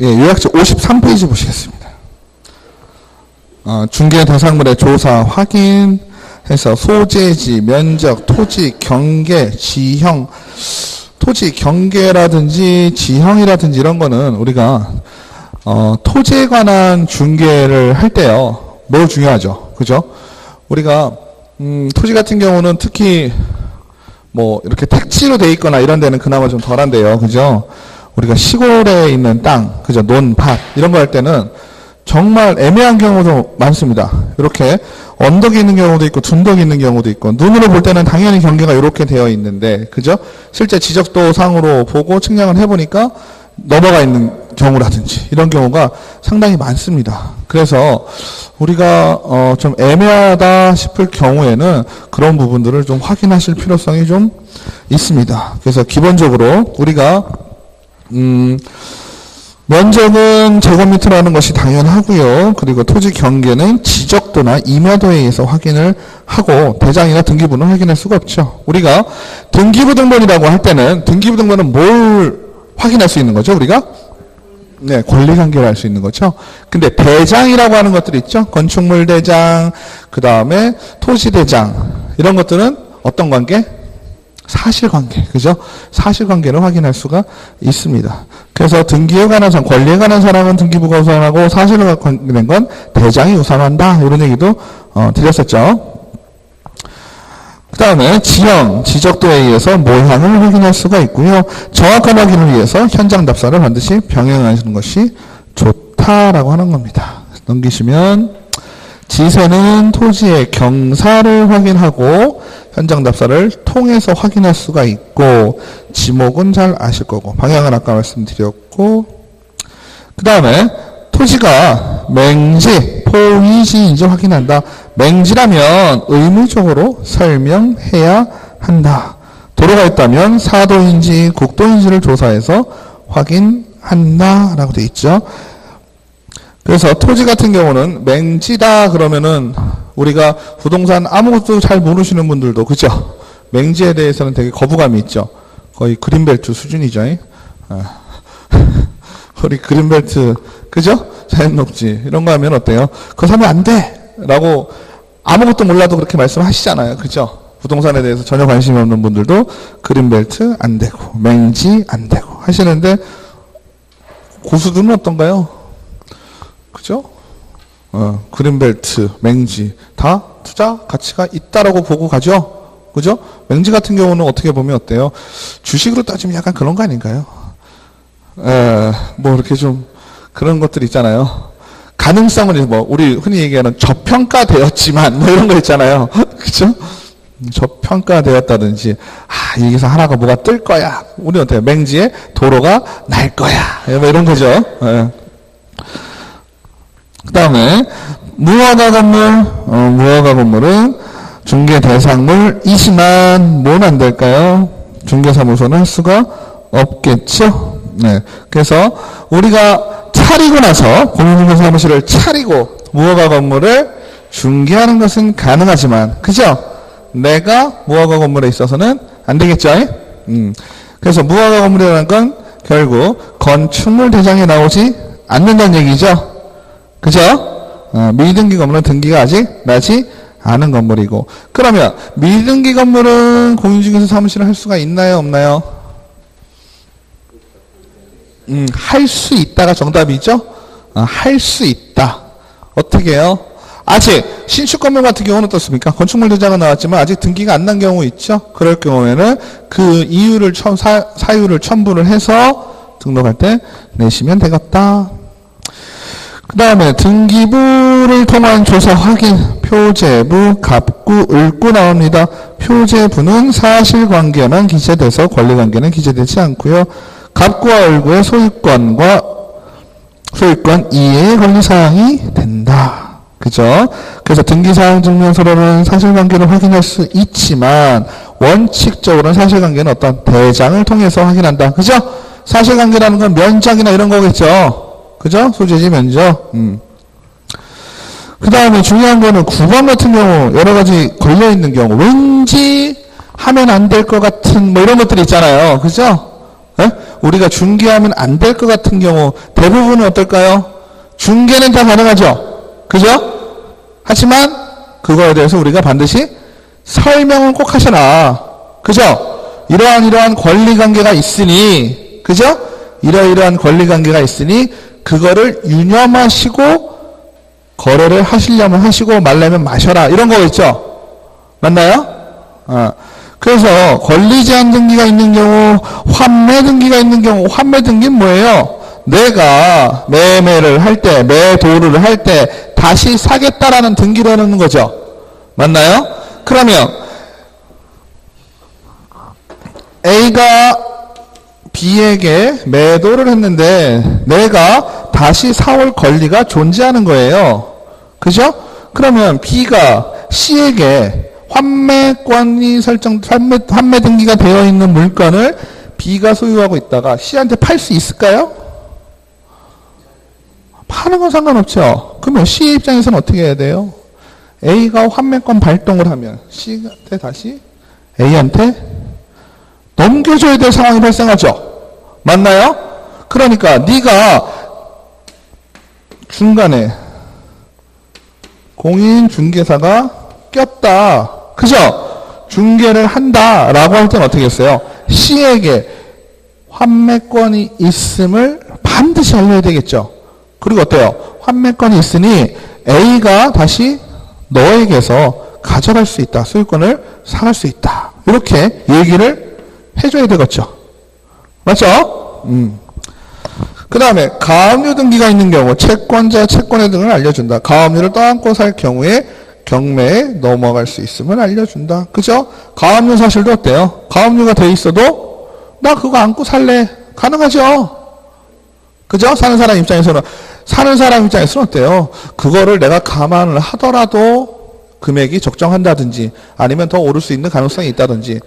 예, 요약서 53페이지 보시겠습니다. 중개 대상물의 조사 확인해서 소재지, 면적, 토지, 경계, 지형, 토지 경계라든지 지형이라든지 이런 거는 우리가 토지에 관한 중개를 할 때요, 뭐 중요하죠, 그죠? 우리가 토지 같은 경우는 특히 뭐 이렇게 택지로 돼 있거나 이런 데는 그나마 좀 덜한데요, 그죠? 우리가 시골에 있는 땅, 그죠? 논, 밭 이런 거 할 때는 정말 애매한 경우도 많습니다. 이렇게 언덕이 있는 경우도 있고 둔덕이 있는 경우도 있고, 눈으로 볼 때는 당연히 경계가 이렇게 되어 있는데, 그죠? 실제 지적도상으로 보고 측량을 해보니까 넘어가 있는 경우라든지 이런 경우가 상당히 많습니다. 그래서 우리가 좀 애매하다 싶을 경우에는 그런 부분들을 좀 확인하실 필요성이 좀 있습니다. 그래서 기본적으로 우리가 면적은 제곱미터로 하는 것이 당연하고요. 그리고 토지 경계는 지적도나 임야도에 의해서 확인을 하고, 대장이나 등기부는 확인할 수가 없죠. 우리가 등기부 등본이라고 할 때는, 등기부 등본은 뭘 확인할 수 있는 거죠, 우리가? 네, 권리관계를 알 수 있는 거죠. 근데 대장이라고 하는 것들이 있죠. 건축물 대장, 그 다음에 토지 대장, 이런 것들은 어떤 관계? 사실관계, 그죠? 사실관계를 확인할 수가 있습니다. 그래서 등기에 관한 사람, 권리에 관한 사람은 등기부가 우선하고 사실에 관련된 건 대장이 우선한다, 이런 얘기도 드렸었죠. 그 다음에 지형, 지적도에 의해서 모양을 확인할 수가 있고요. 정확한 확인을 위해서 현장 답사를 반드시 병행하시는 것이 좋다라고 하는 겁니다. 넘기시면, 지세는 토지의 경사를 확인하고 현장 답사를 통해서 확인할 수가 있고, 지목은 잘 아실 거고, 방향은 아까 말씀드렸고, 그 다음에 토지가 맹지, 포위지인지 확인한다. 맹지라면 의무적으로 설명해야 한다. 도로가 있다면 사도인지 국도인지를 조사해서 확인한다 라고 되어 있죠. 그래서 토지 같은 경우는 맹지다 그러면은 우리가 부동산 아무것도 잘 모르시는 분들도, 그죠? 맹지에 대해서는 되게 거부감이 있죠. 거의 그린벨트 수준이죠. 우리 그린벨트, 그죠? 자연녹지 이런 거 하면 어때요? 그거 사면 안 돼! 라고 아무것도 몰라도 그렇게 말씀하시잖아요. 그죠? 부동산에 대해서 전혀 관심이 없는 분들도 그린벨트 안 되고, 맹지 안 되고 하시는데, 고수들은 어떤가요? 그죠? 그린벨트, 맹지 다 투자 가치가 있다라고 보고 가죠? 그죠? 맹지 같은 경우는 어떻게 보면 어때요? 주식으로 따지면 약간 그런 거 아닌가요? 뭐 이렇게 좀 그런 것들 있잖아요. 가능성은 뭐 우리 흔히 얘기하는 저평가되었지만 뭐 이런 거 있잖아요. 그죠? 저평가되었다든지, 여기서 하나가 뭐가 뜰 거야. 우리 어때요? 맹지에 도로가 날 거야. 뭐 이런 거죠. 그 다음에 무허가 건물, 무허가 건물은 중개 대상물이지만 뭐는 안 될까요? 중개사무소는 할 수가 없겠죠. 네. 그래서 우리가 차리고 나서 공인중개사 사무실을 차리고 무허가 건물을 중개하는 것은 가능하지만, 그죠? 내가 무허가 건물에 있어서는 안 되겠죠? 그래서 무허가 건물이라는 건 결국 건축물 대장에 나오지 않는다는 얘기죠. 그죠? 미등기 건물은 등기가 아직 나지 않은 건물이고, 그러면 미등기 건물은 공인중개사 사무실을 할 수가 있나요, 없나요? 할 수 있다가 정답이죠? 할 수 있다. 어떻게 해요? 아직 신축 건물 같은 경우는 어떻습니까? 건축물 대장은 나왔지만 아직 등기가 안 난 경우 있죠? 그럴 경우에는 그 이유를 사유를 첨부를 해서 등록할 때 내시면 되겠다. 그 다음에 등기부를 통한 조사 확인, 표제부, 갑구, 을구 나옵니다. 표제부는 사실관계만 기재돼서 권리관계는 기재되지 않고요. 갑구와 을구의 소유권 이해의 권리사항이 된다. 그죠? 그래서 등기사항 증명서로는 사실관계를 확인할 수 있지만, 원칙적으로는 사실관계는 어떤 대장을 통해서 확인한다. 그죠? 사실관계라는 건 면적이나 이런 거겠죠? 그죠? 소재지, 면적. 그 다음에 중요한 거는 9번 같은 경우 여러 가지 걸려있는 경우, 왠지 하면 안 될 것 같은 뭐 이런 것들이 있잖아요. 그죠? 예? 우리가 중개하면 안 될 것 같은 경우 대부분은 어떨까요? 중개는 다 가능하죠. 그죠? 하지만 그거에 대해서 우리가 반드시 설명을 꼭 하셔라. 그죠? 이러한 권리관계가 있으니, 그죠? 이러이러한 권리관계가 있으니 그거를 유념하시고 거래를 하시려면 하시고 말려면 마셔라. 이런 거 있죠? 맞나요? 그래서 권리제한 등기가 있는 경우, 환매 등기가 있는 경우, 환매 등기는 뭐예요? 내가 매매를 할 때, 매도를 할 때 다시 사겠다라는 등기를 해놓는 거죠. 맞나요? 그러면 A가 B에게 매도를 했는데 내가 다시 사올 권리가 존재하는 거예요. 그죠? 그러면 B가 C에게 환매권이 환매 등기가 되어 있는 물건을 B가 소유하고 있다가 C한테 팔 수 있을까요? 파는 건 상관없죠. 그러면 C 입장에서는 어떻게 해야 돼요? A가 환매권 발동을 하면 C한테 다시 A한테 넘겨줘야 될 상황이 발생하죠. 맞나요? 그러니까 네가 중간에 공인중개사가 꼈다. 그죠? 중개를 한다라고 할 때는 어떻게 했어요? C에게 환매권이 있음을 반드시 알려야 되겠죠. 그리고 어때요? 환매권이 있으니 A가 다시 너에게서 가져갈 수 있다. 소유권을 사갈 수 있다. 이렇게 얘기를 해줘야 되겠죠. 맞죠? 그 다음에 가압류 등기가 있는 경우 채권자 채권의 등을 알려준다. 가압류를 떠안고 살 경우에 경매에 넘어갈 수 있음을 알려준다. 그죠? 가압류 사실도 어때요? 가압류가 돼 있어도 나 그거 안고 살래. 가능하죠? 그죠? 사는 사람 입장에서는 어때요? 그거를 내가 감안을 하더라도 금액이 적정한다든지 아니면 더 오를 수 있는 가능성이 있다든지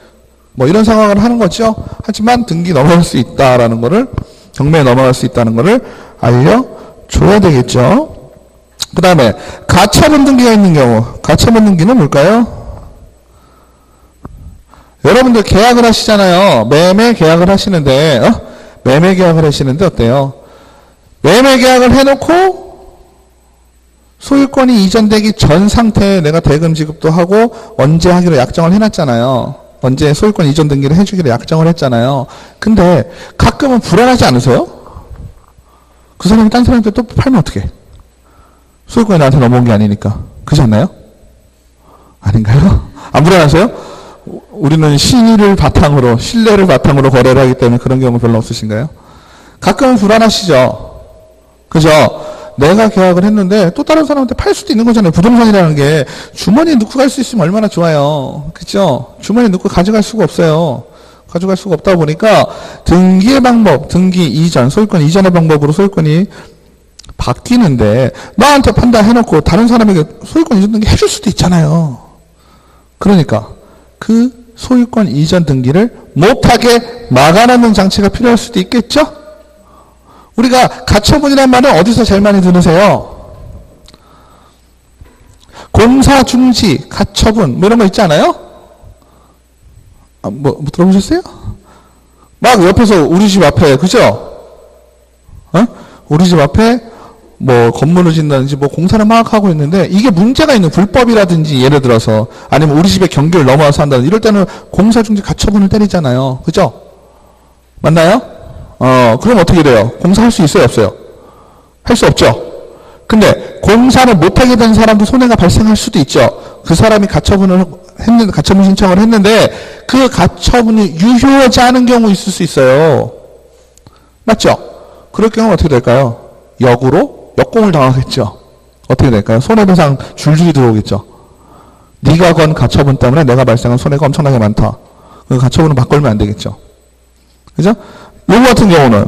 뭐 이런 상황을 하는 거죠. 하지만 등기 넘어갈 수 있다라는 거를, 경매에 넘어갈 수 있다는 거를 알려줘야 되겠죠. 그 다음에 가처분 등기가 있는 경우, 가처분 등기는 뭘까요? 여러분들 계약을 하시잖아요. 매매 계약을 하시는데 매매 계약을 하시는데 어때요? 매매 계약을 해놓고 소유권이 이전되기 전 상태에 내가 대금 지급도 하고 언제 하기로 약정을 해놨잖아요. 언제 소유권 이전 등기를 해주기로 약정을 했잖아요. 근데 가끔은 불안하지 않으세요? 그 사람이 딴 사람한테 또 팔면 어떡해? 소유권이 나한테 넘어온 게 아니니까. 그렇지 않나요? 아닌가요? 안 불안하세요? 우리는 신의를 바탕으로, 신뢰를 바탕으로 거래를 하기 때문에 그런 경우 별로 없으신가요? 가끔은 불안하시죠? 그죠? 내가 계약을 했는데 또 다른 사람한테 팔 수도 있는 거잖아요. 부동산이라는 게 주머니에 넣고 갈 수 있으면 얼마나 좋아요. 그죠? 주머니에 넣고 가져갈 수가 없어요. 가져갈 수가 없다 보니까 등기의 방법, 등기 이전, 소유권 이전의 방법으로 소유권이 바뀌는데 나한테 판단해놓고 다른 사람에게 소유권 이전 등기 해줄 수도 있잖아요. 그러니까 그 소유권 이전 등기를 못하게 막아놓는 장치가 필요할 수도 있겠죠? 우리가 가처분이라는 말은 어디서 제일 많이 들으세요? 공사 중지, 가처분 뭐 이런 거 있지 않아요? 뭐 들어보셨어요? 막 옆에서 우리 집 앞에, 그죠? 우리 집 앞에 뭐 건물을 짓는다든지 뭐 공사를 막 하고 있는데 이게 문제가 있는 불법이라든지 예를 들어서 아니면 우리 집의 경계를 넘어와서 한다든지 이럴 때는 공사 중지 가처분을 때리잖아요. 그죠? 맞나요? 그럼 어떻게 돼요? 공사할 수 있어요, 없어요? 할 수 없죠? 근데 공사를 못하게 된 사람도 손해가 발생할 수도 있죠. 그 사람이 가처분 신청을 했는데 그 가처분이 유효하지 않은 경우 있을 수 있어요. 맞죠? 그럴 경우는 어떻게 될까요? 역공을 당하겠죠. 어떻게 될까요? 손해배상 줄줄이 들어오겠죠. 네가 건 가처분 때문에 내가 발생한 손해가 엄청나게 많다. 그 가처분은 바꾸면 안 되겠죠. 그죠? 요거 같은 경우는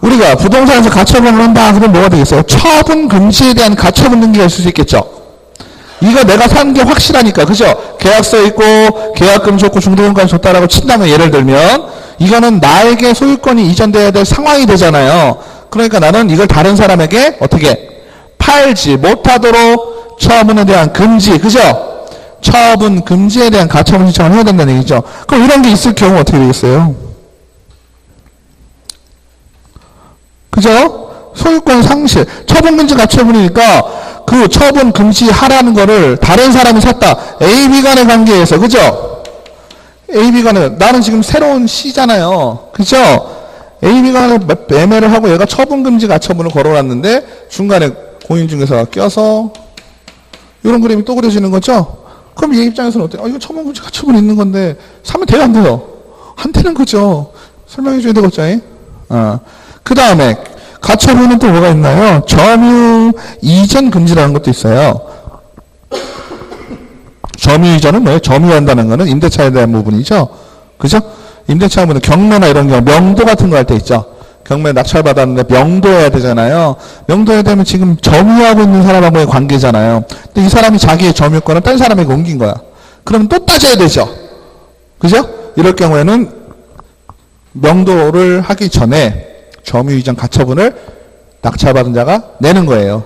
우리가 부동산에서 가처분을 한다 그러면 뭐가 되겠어요? 처분 금지에 대한 가처분 등기가 있을 수 있겠죠. 이거 내가 산 게 확실하니까, 그죠? 계약서 있고 계약금 줬고 중도금까지 줬다라고 친다면 예를 들면 이거는 나에게 소유권이 이전돼야 될 상황이 되잖아요. 그러니까 나는 이걸 다른 사람에게 어떻게 팔지 못하도록 처분에 대한 금지, 그죠? 처분 금지에 대한 가처분 신청을 해야 된다는 얘기죠. 그럼 이런 게 있을 경우 어떻게 되겠어요? 그죠? 소유권 상실. 처분금지 가처분이니까 그 처분 금지하라는 거를 다른 사람이 샀다. A, B 간의 관계에서. 그죠? A, B 간에 나는 지금 새로운 C잖아요. 그죠? A, B 간에 매매를 하고 얘가 처분금지 가처분을 걸어놨는데 중간에 공인중개사가 껴서 이런 그림이 또 그려지는 거죠? 그럼 얘 입장에서는 어때요? 이거 처분금지 가처분이 있는 건데 사면 돼요, 안 돼요? 안 되는 거죠. 설명해 줘야 되겠죠? 그 다음에 가처분은 또 뭐가 있나요? 점유 이전 금지라는 것도 있어요. 점유 이전은 뭐예요? 점유한다는 거는 임대차에 대한 부분이죠. 그죠? 임대차 부분은 경매나 이런 경우 명도 같은 거 할 때 있죠. 경매 낙찰받았는데 명도해야 되잖아요. 명도해야 되면 지금 점유하고 있는 사람하고의 관계잖아요. 근데 이 사람이 자기의 점유권을 다른 사람에게 옮긴 거야. 그러면 또 따져야 되죠. 그죠? 이럴 경우에는 명도를 하기 전에 점유 이전 가처분을 낙찰받은 자가 내는 거예요.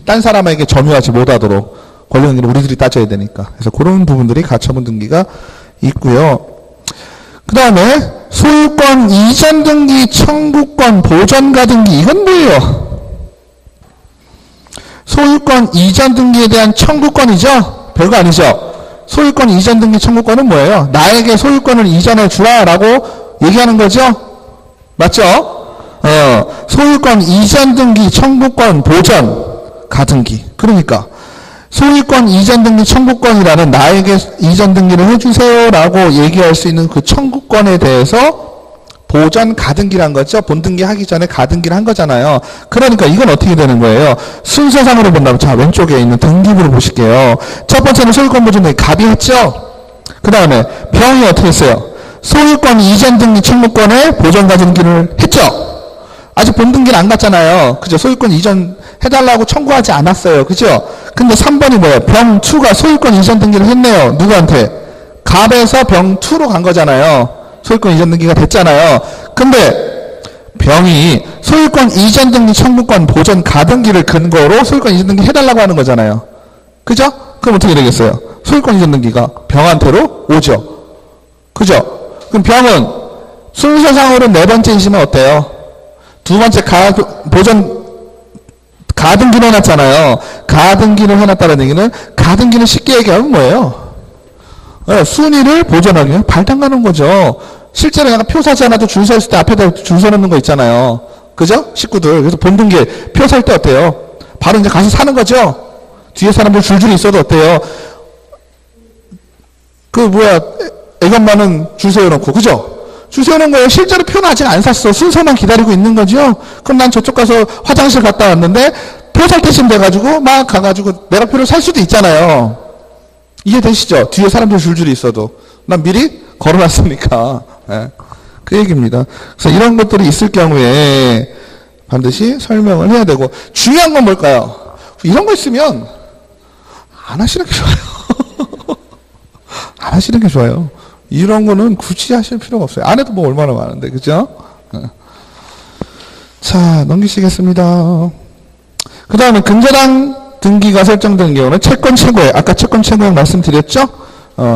딴 사람에게 점유하지 못하도록 권리관계를 우리들이 따져야 되니까. 그래서 그런 부분들이 가처분 등기가 있고요. 그 다음에 소유권 이전 등기, 청구권 보전가 등기. 이건 뭐예요? 소유권 이전 등기에 대한 청구권이죠? 별거 아니죠? 소유권 이전 등기 청구권은 뭐예요? 나에게 소유권을 이전해 주라라고 얘기하는 거죠? 맞죠? 소유권 이전 등기, 청구권 보전 가등기. 그러니까 소유권 이전 등기 청구권이라는 나에게 이전 등기를 해주세요라고 얘기할 수 있는 그 청구권에 대해서 보전 가등기란 거죠. 본등기 하기 전에 가등기를 한 거잖아요. 그러니까 이건 어떻게 되는 거예요? 순서상으로 본다면 자, 왼쪽에 있는 등기부를 보실게요. 첫 번째는 소유권 보전 등기 갑이 했죠. 그 다음에 병이 어떻게 했어요? 소유권 이전 등기 청구권에 보전 가등기를 했죠. 아직 본등기는 안 갔잖아요. 그죠? 소유권 이전 해달라고 청구하지 않았어요. 그죠? 근데 3번이 뭐예요? 병2가 소유권 이전 등기를 했네요. 누구한테? 갑에서 병2로 간 거잖아요. 소유권 이전 등기가 됐잖아요. 근데 병이 소유권 이전 등기 청구권 보전 가등기를 근거로 소유권 이전 등기 해달라고 하는 거잖아요. 그죠? 그럼 어떻게 되겠어요? 소유권 이전 등기가 병한테로 오죠. 그죠? 그럼 병은 순서상으로는 네 번째이지만 어때요? 두 번째 보전 가등기를 해놨잖아요. 가등기를 해놨다는 얘기는 가등기는 쉽게 얘기하면 뭐예요? 순위를 보존하기 위해 발당가는 거죠. 실제로 약간 표 사지 않아도 줄 서 있을 때 앞에다 줄 서놓는 거 있잖아요. 그죠? 식구들. 그래서 본등기 표 살 때 어때요? 바로 이제 가서 사는 거죠. 뒤에 사람들 줄줄이 있어도 어때요? 애견만은 줄 세워놓고, 그죠? 줄 세우는 거예요. 실제로 표는 아직 안 샀어. 순서만 기다리고 있는 거죠. 그럼 난 저쪽 가서 화장실 갔다 왔는데 표 살 때쯤 돼가지고 막 가가지고 내가 표를 살 수도 있잖아요. 이해되시죠? 뒤에 사람들 줄줄이 있어도 난 미리 걸어놨으니까. 네. 그 얘기입니다. 그래서 이런 것들이 있을 경우에 반드시 설명을 해야 되고, 중요한 건 뭘까요? 이런 거 있으면 안 하시는 게 좋아요. 안 하시는 게 좋아요. 이런 거는 굳이 하실 필요가 없어요. 안 해도 뭐 얼마나 많은데, 그죠? 자, 넘기시겠습니다. 그 다음에 근저당 등기가 설정된 경우는 채권 최고액. 아까 채권 최고액 말씀드렸죠?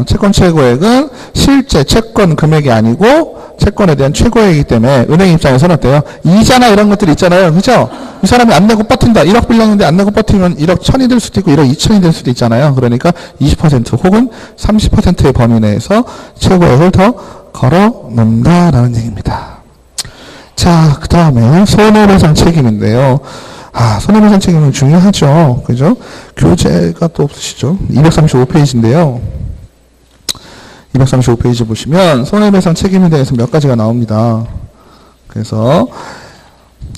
채권 최고액은 실제 채권 금액이 아니고 채권에 대한 최고액이기 때문에 은행 입장에서는 어때요? 이자나 이런 것들 있잖아요. 그죠? 이 사람이 안 내고 버틴다. 1억 빌렸는데 안 내고 버티면 1억 1000이 될 수도 있고 1억 2000이 될 수도 있잖아요. 그러니까 20% 혹은 30%의 범위 내에서 최고액을 더 걸어 놓는다라는 얘기입니다. 자, 그 다음에 손해배상 책임인데요. 손해배상 책임은 중요하죠. 그죠? 교재가 또 없으시죠? 235페이지인데요. 235페이지 보시면 손해배상 책임에 대해서 몇 가지가 나옵니다. 그래서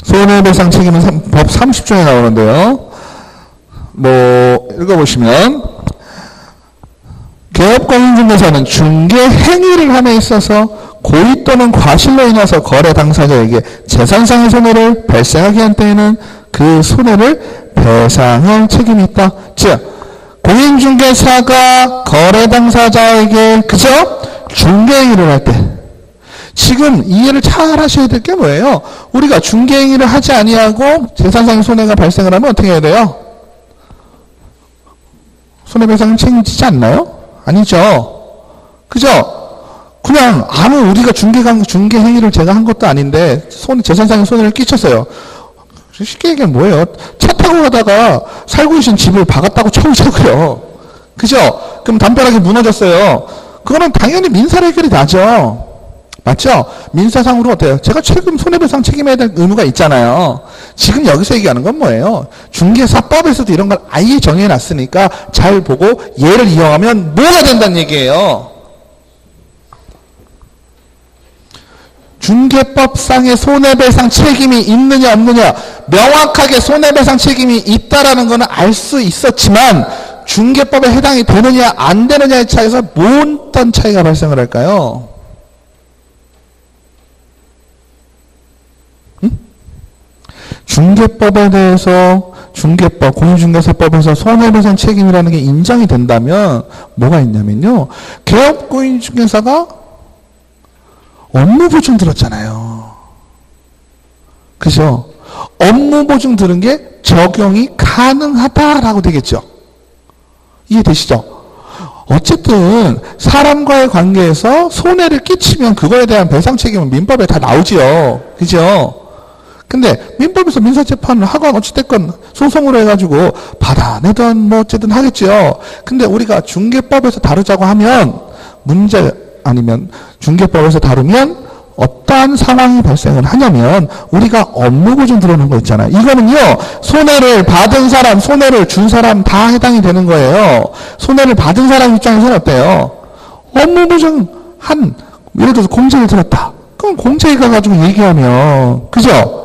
손해배상 책임은 법 30조에 나오는데요. 읽어보시면 개업공인중개사는 중개 행위를 함에 있어서 고의 또는 과실로 인해서 거래 당사자에게 재산상의 손해를 발생하게 한 때에는 그 손해를 배상할 책임이 있다. 즉 공인중개사가 거래 당사자에게 그죠? 중개행위를 할 때 지금 이해를 잘 하셔야 될 게 뭐예요? 우리가 중개행위를 하지 아니하고 재산상의 손해가 발생을 하면 어떻게 해야 돼요? 손해배상을 책임지지 않나요? 아니죠. 그죠? 그냥 아무 우리가 중개 행위를 제가 한 것도 아닌데 재산상의 손해를 끼쳤어요. 쉽게 얘기하면 뭐예요? 차 타고 가다가 살고 계신 집을 박았다고 쳐보자고요. 그죠? 그럼 담벼락이 무너졌어요. 그거는 당연히 민사로 해결이 나죠. 맞죠? 민사상으로 어때요? 제가 최근 손해배상 책임에 대한 의무가 있잖아요. 지금 여기서 얘기하는 건 뭐예요? 중개사법에서도 이런 걸 아예 정해놨으니까 잘 보고 얘를 이용하면 뭐가 된다는 얘기예요? 중개법상의 손해배상 책임이 있느냐 없느냐, 명확하게 손해배상 책임이 있다라는 거는 알 수 있었지만 중개법에 해당이 되느냐 안 되느냐의 차이에서 어떤 차이가 발생을 할까요? 중개법에 대해서 중개법, 공인중개사법에서 손해배상 책임이라는 게 인정이 된다면 뭐가 있냐면요. 개업공인중개사가 업무보증 들었잖아요. 그죠? 업무보증 들은 게 적용이 가능하다라고 되겠죠. 이해되시죠? 어쨌든 사람과의 관계에서 손해를 끼치면 그거에 대한 배상 책임은 민법에 다 나오지요. 그죠? 근데 민법에서 민사재판을 하건 어찌됐건 소송으로 해가지고 받아내든 뭐 어쨌든 하겠죠. 근데 우리가 중개법에서 다루자고 하면 문제 아니면 중개법에서 다루면 어떠한 상황이 발생을 하냐면 우리가 업무보증 들어오는 거 있잖아요. 이거는요. 손해를 받은 사람, 손해를 준 사람 다 해당이 되는 거예요. 손해를 받은 사람 입장에서는 어때요? 업무보증 예를 들어서 공제를 들었다. 그럼 공제에 가가지고 얘기하면 그죠?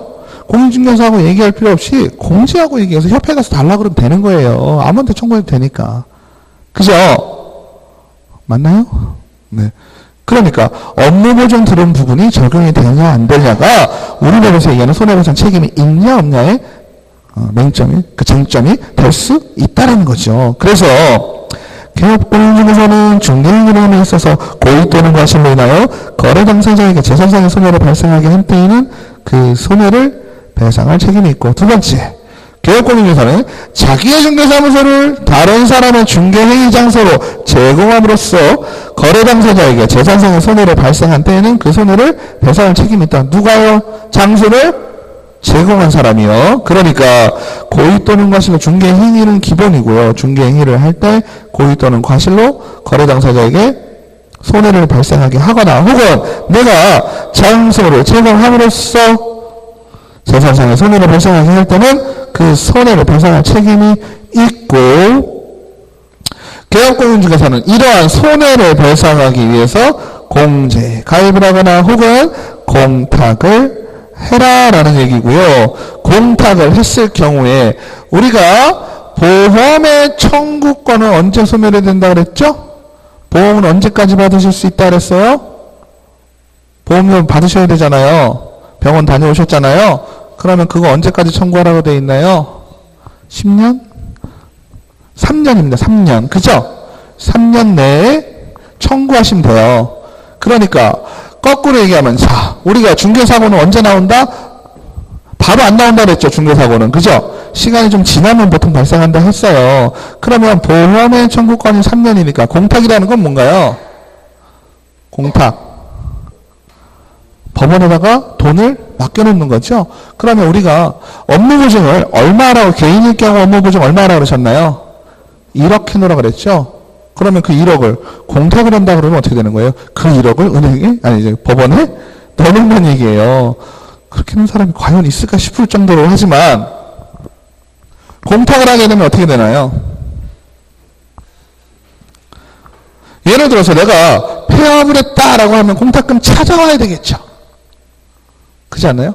공인중개사하고 얘기할 필요 없이 공제하고 얘기해서 협회 가서 달라 그러면 되는 거예요. 아무한테 청구해도 되니까. 그죠? 맞나요? 네. 그러니까 업무보증 들은 부분이 적용이 되냐 안 되냐가 우리 법에서 얘기하는 손해배상 책임이 있냐 없냐의 맹점이, 그 쟁점이 될 수 있다는 거죠. 그래서 개업공인중개사는 중개행위에 있어서 고의 또는 과실로 인하여 거래 당사자에게 재산상의 손해를 발생하게 한 때에는 그 손해를 배상할 책임이 있고, 두 번째, 개업공인중개사는 자기의 중개사무소를 다른 사람의 중개행위 장소로 제공함으로써 거래 당사자에게 재산상의 손해를 발생한 때에는 그 손해를 배상할 책임이 있다. 누가요? 장소를 제공한 사람이요. 그러니까 고의 또는 과실로 중개행위는 기본이고요. 중개행위를 할 때 고의 또는 과실로 거래 당사자에게 손해를 발생하게 하거나 혹은 내가 장소를 제공함으로써 재산상의 손해를 발생하게 할 때는 그 손해를 배상할 책임이 있고, 개업공인중개사는 이러한 손해를 배상하기 위해서 공제에 가입을 하거나 혹은 공탁을 해라라는 얘기고요. 공탁을 했을 경우에 우리가 보험의 청구권은 언제 소멸이 된다 그랬죠? 보험은 언제까지 받으실 수 있다 그랬어요? 보험료 받으셔야 되잖아요. 병원 다녀오셨잖아요. 그러면 그거 언제까지 청구하라고 되어 있나요? 10년? 3년입니다. 3년. 그죠? 3년 내에 청구하시면 돼요. 그러니까 거꾸로 얘기하면 자, 우리가 중개사고는 언제 나온다? 바로 안 나온다 그랬죠. 중개사고는. 그죠? 시간이 좀 지나면 보통 발생한다 했어요. 그러면 보험의 청구권이 3년이니까 공탁이라는 건 뭔가요? 공탁. 법원에다가 돈을 맡겨놓는 거죠. 그러면 우리가 업무보증을 얼마라고, 개인일 경우 업무보증 얼마라고 그러셨나요? 1억 해놓으라고 그랬죠. 그러면 그 1억을 공탁을 한다 그러면 어떻게 되는 거예요? 그 1억을 은행에, 아니 이제 법원에 넣어놓는 얘기예요. 그렇게 하는 사람이 과연 있을까 싶을 정도로 하지만 공탁을 하게 되면 어떻게 되나요? 예를 들어서 내가 폐업을 했다라고 하면 공탁금 찾아와야 되겠죠. 그렇지 않나요?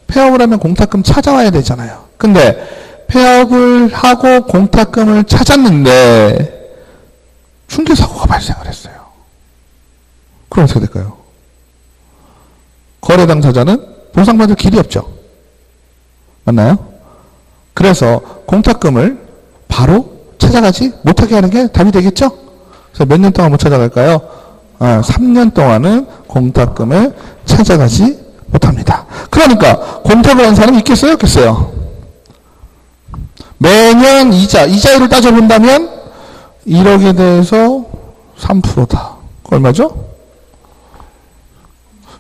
폐업을 하면 공탁금 찾아와야 되잖아요. 근데 폐업을 하고 공탁금을 찾았는데 중개사고가 발생을 했어요. 그럼 어떻게 될까요? 거래 당사자는 보상받을 길이 없죠. 맞나요? 그래서 공탁금을 바로 찾아가지 못하게 하는 게 답이 되겠죠? 그래서 몇 년 동안 못 찾아갈까요? 3년 동안은 공탁금을 찾아가지 못합니다. 그러니까 공탁을 한 사람이 있겠어요? 없겠어요? 매년 이자율을 따져본다면 1억에 대해서 3%다. 얼마죠?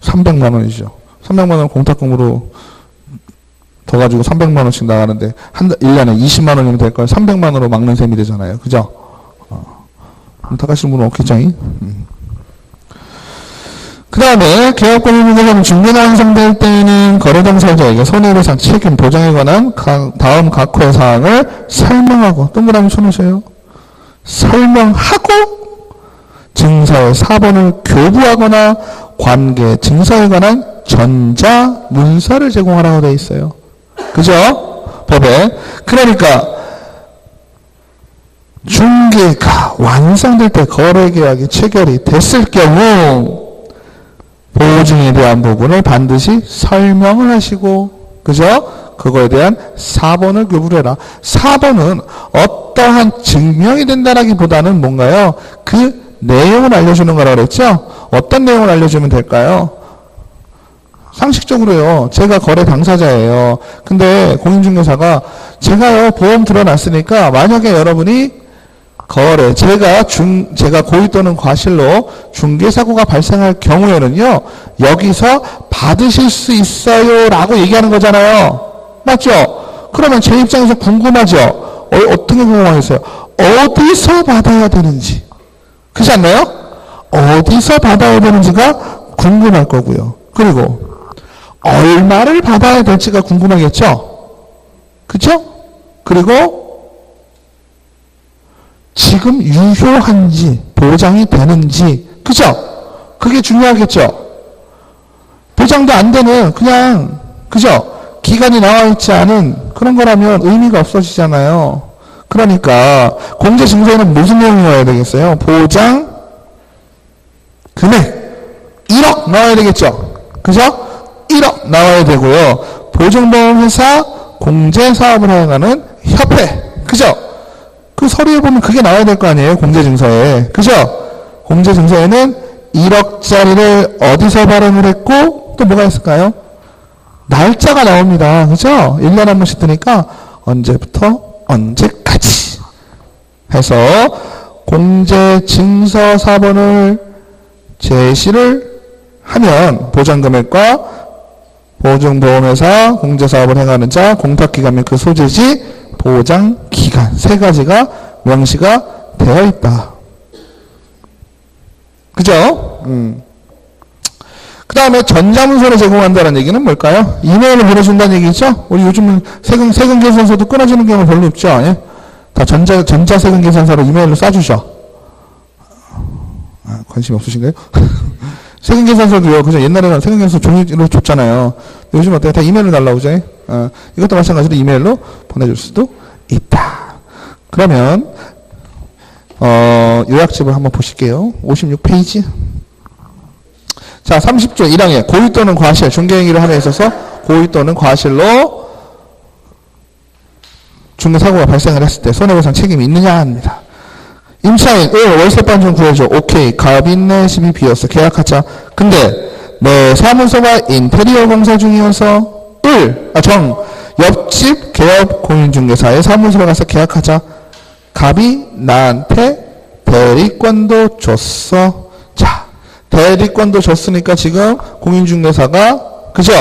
300만 원이죠. 300만 원 공탁금으로 더 가지고 300만 원씩 나가는데 1년에 20만 원이면 될 걸 300만 원으로 막는 셈이 되잖아요. 그죠? 안타까우신 분은 없겠죠? 그 다음에 개업권유무자금 중개가 완성될 때에는 거래당사자에게 손해배상 책임 보장에 관한 다음 각 회 사항을 설명하고 동그라미 쳐놓으세요. 설명하고 증서의 사본을 교부하거나 관계 증서에 관한 전자문서를 제공하라고 되어 있어요. 그죠? 법에. 그러니까 중개가 완성될 때 거래계약이 체결이 됐을 경우 보증에 대한 부분을 반드시 설명을 하시고, 그죠? 그거에 대한 사본을 교부를 해라. 사본은 어떠한 증명이 된다라기보다는 뭔가요? 그 내용을 알려주는 거라고 그랬죠? 어떤 내용을 알려주면 될까요? 상식적으로요. 제가 거래 당사자예요. 근데 공인중개사가 제가요 보험 들어놨으니까 만약에 여러분이 거래 제가 고의 또는 과실로 중개사고가 발생할 경우에는요 여기서 받으실 수 있어요라고 얘기하는 거잖아요. 맞죠? 그러면 제 입장에서 궁금하죠. 어떻게 궁금하겠어요? 어디서 받아야 되는지. 그렇지 않나요? 어디서 받아야 되는지가 궁금할 거고요. 그리고 얼마를 받아야 될지가 궁금하겠죠? 그쵸? 그리고 지금 유효한지 보장이 되는지, 그죠? 그게 중요하겠죠? 보장도 안 되는 그냥, 그죠? 기간이 나와 있지 않은 그런 거라면 의미가 없어지잖아요. 그러니까 공제증서에는 무슨 내용이 나와야 되겠어요? 보장 금액 1억 나와야 되겠죠? 그죠? 1억 나와야 되고요. 보증보험회사 공제사업을 하여가는 협회, 그죠? 그 서류에 보면 그게 나와야 될 거 아니에요? 공제증서에. 그죠? 공제증서에는 1억짜리를 어디서 발행을 했고 또 뭐가 있을까요? 날짜가 나옵니다. 그죠? 1년에 한 번씩 뜨니까 언제부터 언제까지 해서 공제증서 사본을 제시를 하면 보장금액과 보증보험회사 공제사업을 행하는 자 공탁기간 및 그 소재지 보장기간 세 가지가 명시가 되어 있다. 그죠? 그 다음에 전자문서를 제공한다는 얘기는 뭘까요? 이메일을 보내준다는 얘기죠? 우리 요즘은 세금 계산서도 끊어지는 경우 별로 없죠? 예? 다 전자 세금 계산서로 이메일로 쏴주죠? 관심 없으신가요? 세금 계산서도요, 그죠? 옛날에는 세금 계산서 종이로 줬잖아요. 요즘 어때요? 다 이메일로 날라오죠? 이것도 마찬가지로 이메일로 보내줄 수도 있다. 그러면, 요약집을 한번 보실게요. 56페이지. 자, 30조 1항에 고의 또는 과실, 중개행위를 함에 있어서 고의 또는 과실로 중개사고가 발생을 했을 때 손해배상 책임이 있느냐 합니다. 임차인, 월세반 좀 구해줘. 오케이. 갑인내 시비 비었어. 계약하자. 근데 내 사무소가 인테리어 공사 중이어서 옆집 개업 공인중개사의 사무소에 가서 계약하자. 갑이 나한테 대리권도 줬어. 자, 대리권도 줬으니까 지금 공인중개사가, 그죠?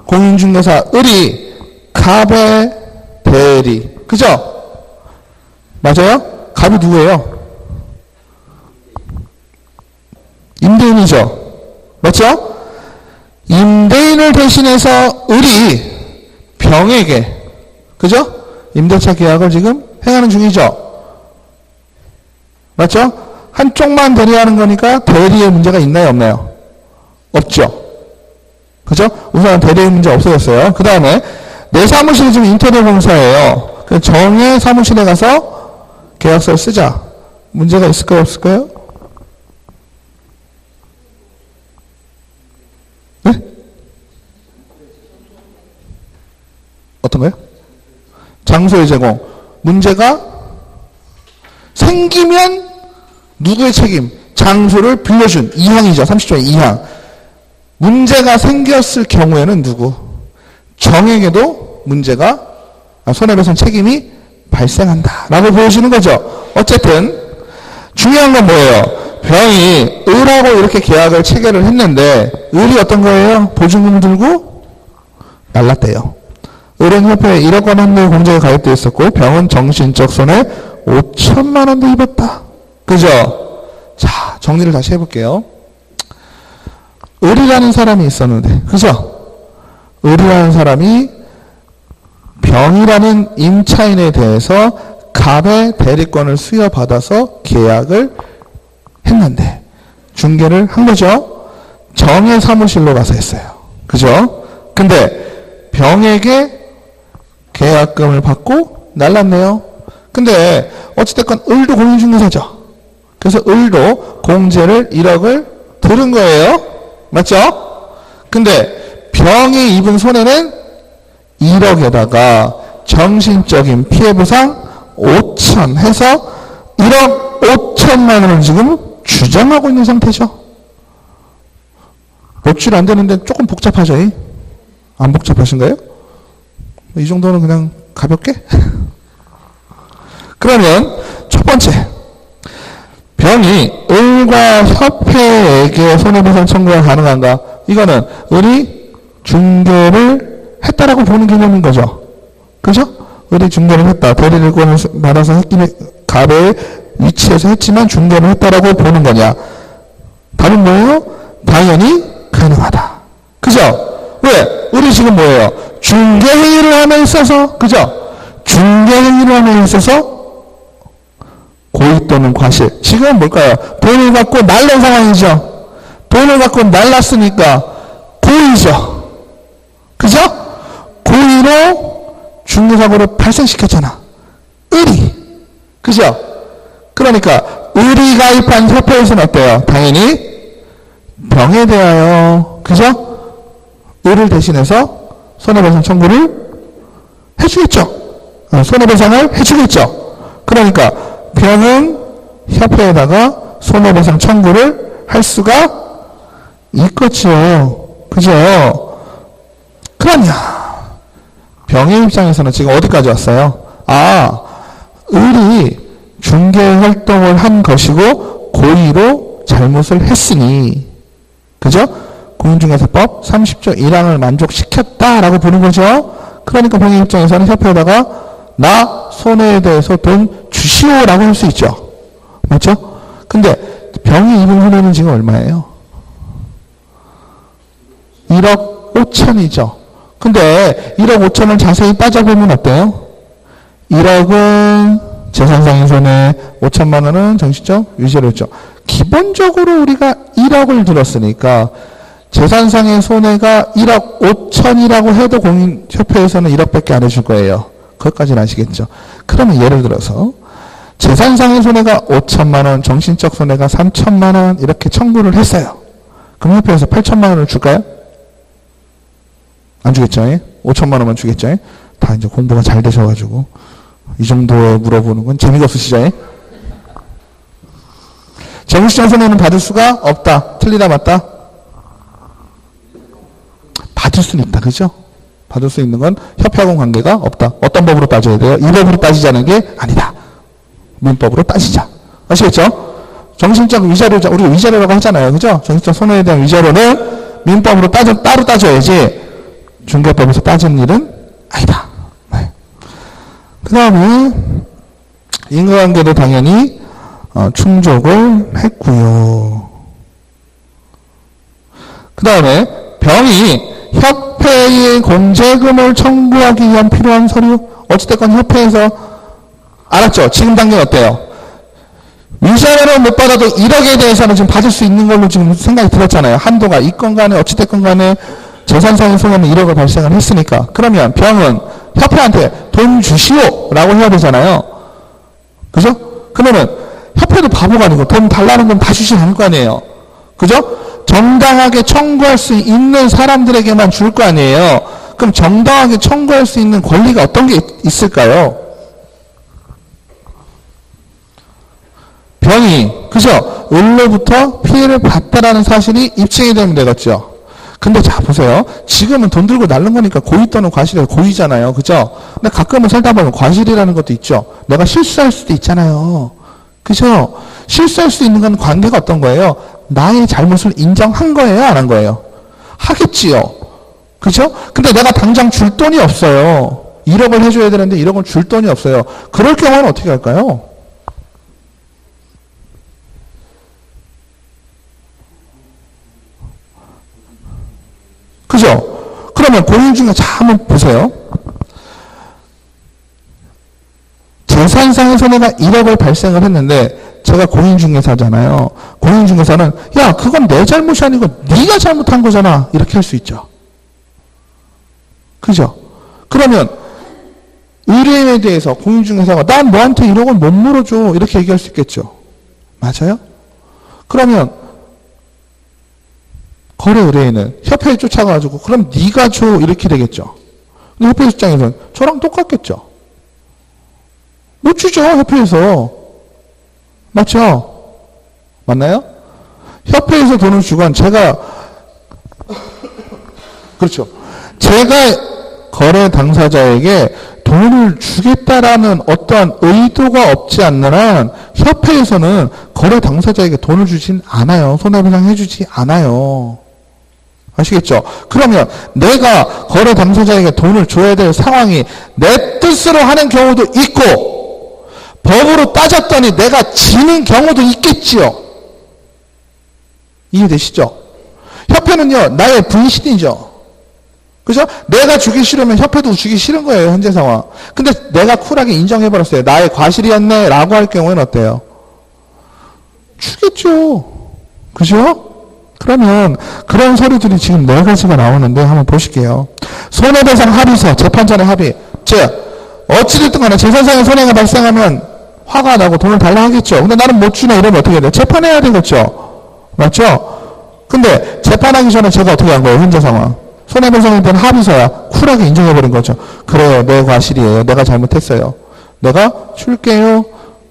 공인중개사 을이 갑의 대리, 그죠? 맞아요? 갑이 누구예요? 임대인이죠. 맞죠? 임대인을 대신해서 을이 병에게, 그죠? 임대차 계약을 지금 행하는 중이죠. 맞죠? 한쪽만 대리하는 거니까 대리의 문제가 있나요, 없나요? 없죠. 그죠? 우선 대리의 문제 없어졌어요. 그 다음에 내 사무실이 지금 인테리어 공사예요. 정의 사무실에 가서 계약서를 쓰자. 문제가 있을까요, 없을까요? 네? 어떤 거요? 장소의 제공. 문제가 생기면 누구의 책임? 장소를 빌려준 2항이죠. 30조의 2항. 문제가 생겼을 경우에는 누구? 정에게도 문제가 손해배상 책임이 발생한다 라고 보여주는 거죠. 어쨌든 중요한 건 뭐예요? 병이 을하고 이렇게 계약을 체결을 했는데 을이 어떤 거예요? 보증금을 들고 날랐대요. 을은 협회에 1억 원 한도의 공제가 가입되어 있었고 병은 정신적 손해 5천만 원도 입었다. 그죠? 자, 정리를 다시 해볼게요. 을이라는 사람이 있었는데, 그죠? 을이라는 사람이 병이라는 임차인에 대해서 갑의 대리권을 수여받아서 계약을 했는데 중개를 한 거죠. 정의 사무실로 가서 했어요. 그죠? 근데 병에게 계약금을 받고 날랐네요. 근데 어찌됐건 을도 공인중개사죠. 그래서 을도 공제를 1억을 들은 거예요. 맞죠? 근데 병이 입은 손해는 1억에다가 정신적인 피해보상 5천 해서 1억 5천만 원을 지금 주장하고 있는 상태죠. 몇 줄 안 되는데 조금 복잡하죠? 안 복잡하신가요? 이 정도는 그냥 가볍게? 그러면 첫 번째, 병이 을과 협회에게 손해배상 청구가 가능한가? 이거는 을이 중개를 했다라고 보는 개념인 거죠. 그죠? 을이 중개를 했다. 대리권을 받아서 했긴 갑의 위치에서 했지만 중개를 했다라고 보는 거냐? 답은 뭐예요? 당연히 가능하다. 그죠? 왜? 을이 지금 뭐예요? 중개행위를 함에 있어서, 그죠? 중개행위를 함에 있어서 고의 또는 과실. 지금은 뭘까요? 돈을 갖고 날린 상황이죠. 돈을 갖고 날랐으니까 고의죠. 그죠? 고의로 중개사고를 발생시켰잖아. 을이. 그죠? 그러니까 을이 가입한 협회에서는 어때요? 당연히 병에 대하여, 그죠? 을을 대신해서 손해배상 청구를 해주겠죠. 손해배상을 해주겠죠. 그러니까 병은 협회에다가 손해배상 청구를 할 수가 있겠죠. 그죠? 그러냐? 병의 입장에서는 지금 어디까지 왔어요? 아, 을이 중개활동을 한 것이고 고의로 잘못을 했으니, 그죠? 공인중개사법 30조 1항을 만족시켰다라고 보는 거죠. 그러니까 병의 입장에서는 협회에다가 나 손해에 대해서 돈 주시오라고 할 수 있죠. 맞죠? 근데 병이 입은 손해는 지금 얼마예요? 1억 5천이죠. 근데 1억 5천을 자세히 따져보면 어때요? 1억은 재산상의 손해, 5천만 원은 정신적 위자료죠. 기본적으로 우리가 1억을 들었으니까 재산상의 손해가 1억 5천이라고 해도 공인협회에서는 1억밖에 안 해줄 거예요. 그것까지는 아시겠죠. 그러면 예를 들어서 재산상의 손해가 5천만 원, 정신적 손해가 3천만 원 이렇게 청구를 했어요. 그럼 협회에서 8천만 원을 줄까요? 안 주겠죠. 5천만 원만 주겠죠. 다 이제 공부가 잘 되셔가지고 이 정도에 물어보는 건 재미가 없으시죠. 정신적 손해는 받을 수가 없다. 틀리다 맞다? 받을 수는 있다. 그죠? 받을 수 있는 건 협회하고는 관계가 없다. 어떤 법으로 따져야 돼요? 이 법으로 따지자는 게 아니다. 민법으로 따지자. 아시겠죠? 정신적 위자료자, 우리 위자료라고 하잖아요. 그죠? 정신적 손해에 대한 위자료는 민법으로 따로 따져야지 중개법에서 따지는 일은 아니다. 네. 그 다음에 인과관계도 당연히 충족을 했고요. 그 다음에 병이 협회의 공제금을 청구하기 위한 필요한 서류, 어찌됐건 협회에서 알았죠? 지금 단계는 어때요? 위자료를 못 받아도 1억에 대해서는 지금 받을 수 있는 걸로 지금 생각이 들었잖아요. 한도가 있건 간에 어찌됐건 간에 재산상의 손해는 1억을 발생을 했으니까. 그러면 병은 협회한테 돈 주시오 라고 해야 되잖아요. 그죠? 그러면 협회도 바보가 아니고 돈 달라는 건 다 주지 않을 거 아니에요. 그죠? 정당하게 청구할 수 있는 사람들에게만 줄 거 아니에요. 그럼 정당하게 청구할 수 있는 권리가 어떤 게 있을까요? 병이, 그죠? 을로부터 피해를 봤다라는 사실이 입증이 되면 되겠죠. 근데 자, 보세요. 지금은 돈 들고 날른 거니까 고의 또는 과실이 고의잖아요. 그죠? 근데 가끔은 살다 보면 과실이라는 것도 있죠. 내가 실수할 수도 있잖아요. 그죠? 실수할 수 있는 건 관계가 어떤 거예요? 나의 잘못을 인정한 거예요? 안 한 거예요? 하겠지요. 그죠? 근데 내가 당장 줄 돈이 없어요. 1억을 해줘야 되는데 1억을 줄 돈이 없어요. 그럴 경우는 어떻게 할까요? 그죠? 그러면 공인중개사 한번 보세요. 재산상의 손해가 1억을 발생을 했는데 제가 공인중개사잖아요. 공인중개사는 야 그건 내 잘못이 아니고 네가 잘못한 거잖아. 이렇게 할 수 있죠. 그죠? 그러면 의뢰인에 대해서 공인중개사가 난 너한테 1억을 못 물어줘. 이렇게 얘기할 수 있겠죠. 맞아요? 그러면 거래 의뢰인은 협회에 쫓아가가지고 그럼 네가 줘. 이렇게 되겠죠. 근데 협회 입장에서는 저랑 똑같겠죠. 못 주죠. 협회에서. 맞죠? 맞나요? 협회에서 돈을 주건 제가 그렇죠. 제가 거래 당사자에게 돈을 주겠다라는 어떠한 의도가 없지 않는 한 협회에서는 거래 당사자에게 돈을 주진 않아요. 손해배상 해주지 않아요. 아시겠죠? 그러면 내가 거래 당사자에게 돈을 줘야 될 상황이 내 뜻으로 하는 경우도 있고 법으로 따졌더니 내가 지는 경우도 있겠지요. 이해되시죠? 협회는요 나의 분신이죠. 그죠? 내가 주기 싫으면 협회도 주기 싫은 거예요. 현재 상황. 근데 내가 쿨하게 인정해버렸어요. 나의 과실이었네 라고 할 경우에는 어때요? 주겠죠. 그죠? 그러면 그런 서류들이 지금 4가지가 나오는데 한번 보실게요. 손해배상 합의서, 재판전의 합의. 즉 어찌됐든 간에 재산상의 손해가 발생하면 화가 나고 돈을 달라 하겠죠. 근데 나는 못 주네 이러면 어떻게 돼요? 재판해야 되겠죠. 맞죠? 근데 재판하기 전에 제가 어떻게 한 거예요? 현재 상황. 손해배상에 대한 합의서야 쿨하게 인정해버린 거죠. 그래요. 내 과실이에요. 내가 잘못했어요. 내가 줄게요.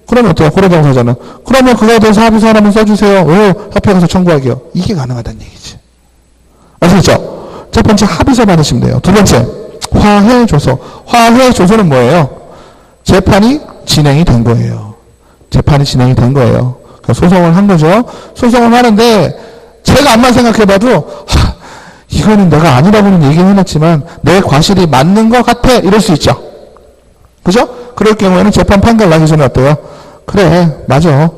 그러면 어때요? 고려당사자는. 그러면 그거에 대해서 합의서 하나만 써주세요. 왜 협회 가서 청구하기요? 이게 가능하다는 얘기지. 아시겠죠? 첫 번째 합의서 받으시면 돼요. 두 번째 화해조서. 화해조서는 뭐예요? 재판이 진행이 된 거예요. 재판이 진행이 된 거예요. 그러니까 소송을 한 거죠. 소송을 하는데 제가 암만 생각해봐도 이거는 내가 아니라고는 얘기는 해놨지만 내 과실이 맞는 것 같아 이럴 수 있죠. 그죠? 그럴 경우에는 재판 판결 나기 전에 어때요? 그래 맞아.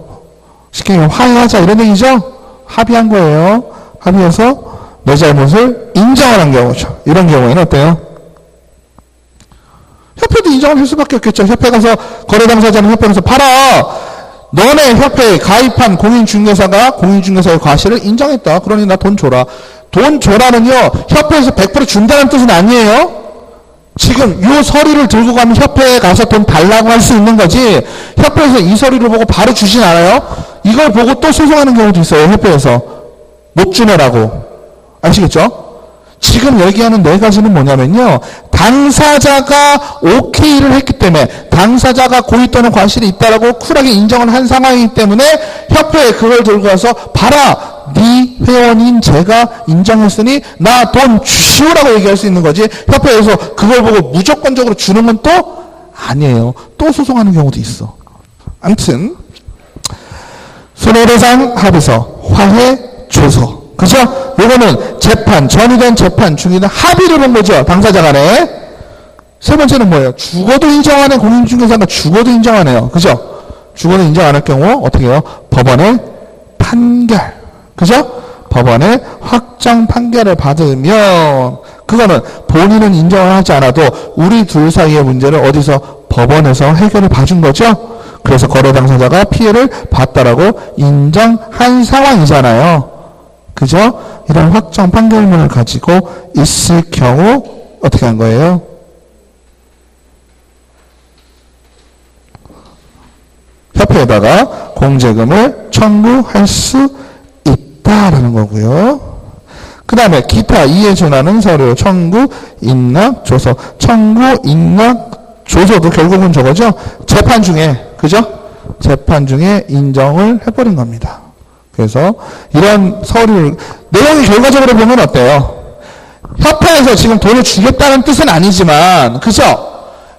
쉽게 화해하자 이런 얘기죠. 합의한 거예요. 합의해서 내 잘못을 인정을 한 경우죠. 이런 경우에는 어때요? 협회도 인정을 할 수밖에 없겠죠. 협회 가서 거래 당사자는 협회 가서 팔아. 너네 협회에 가입한 공인중개사가 공인중개사의 과실을 인정했다. 그러니 나 돈 줘라. 돈 줘라는요, 협회에서 100% 준다는 뜻은 아니에요. 지금 이 서류를 들고 가면 협회에 가서 돈 달라고 할 수 있는 거지, 협회에서 이 서류를 보고 바로 주진 않아요. 이걸 보고 또 소송하는 경우도 있어요. 협회에서. 못 주네라고. 아시겠죠? 지금 얘기하는 4가지는 뭐냐면요, 당사자가 오케이를 했기 때문에, 당사자가 고의 또는 과실이 있다라고 쿨하게 인정을 한 상황이기 때문에 협회에 그걸 들고 가서 봐라, 네 회원인 제가 인정했으니 나 돈 주시오라고 얘기할 수 있는 거지, 협회에서 그걸 보고 무조건적으로 주는 건 또 아니에요. 또 소송하는 경우도 있어. 아무튼 손해배상 합의서, 화해조서, 그죠? 이거는 재판, 전이든 재판, 중이든 합의를 본 거죠. 당사자 간에. 세 번째는 뭐예요? 죽어도 인정하는 공인중개사가 죽어도 인정하네요. 그죠? 죽어도 인정 안 할 경우 어떻게 해요? 법원의 판결. 그죠? 법원의 확정 판결을 받으면 그거는 본인은 인정을 하지 않아도 우리 둘 사이의 문제를 어디서? 법원에서 해결을 봐준 거죠? 그래서 거래 당사자가 피해를 봤다라고 인정한 상황이잖아요. 그죠? 이런 확정 판결문을 가지고 있을 경우 어떻게 한 거예요? 협회에다가 공제금을 청구할 수 있다라는 거고요. 그 다음에 기타 이에 준하는 서류 청구 인락 조서. 청구 인락 조서도 결국은 저거죠. 재판 중에, 그죠? 재판 중에 인정을 해버린 겁니다. 그래서 이런 서류를, 내용이 결과적으로 보면 어때요? 협회에서 지금 돈을 주겠다는 뜻은 아니지만, 그죠?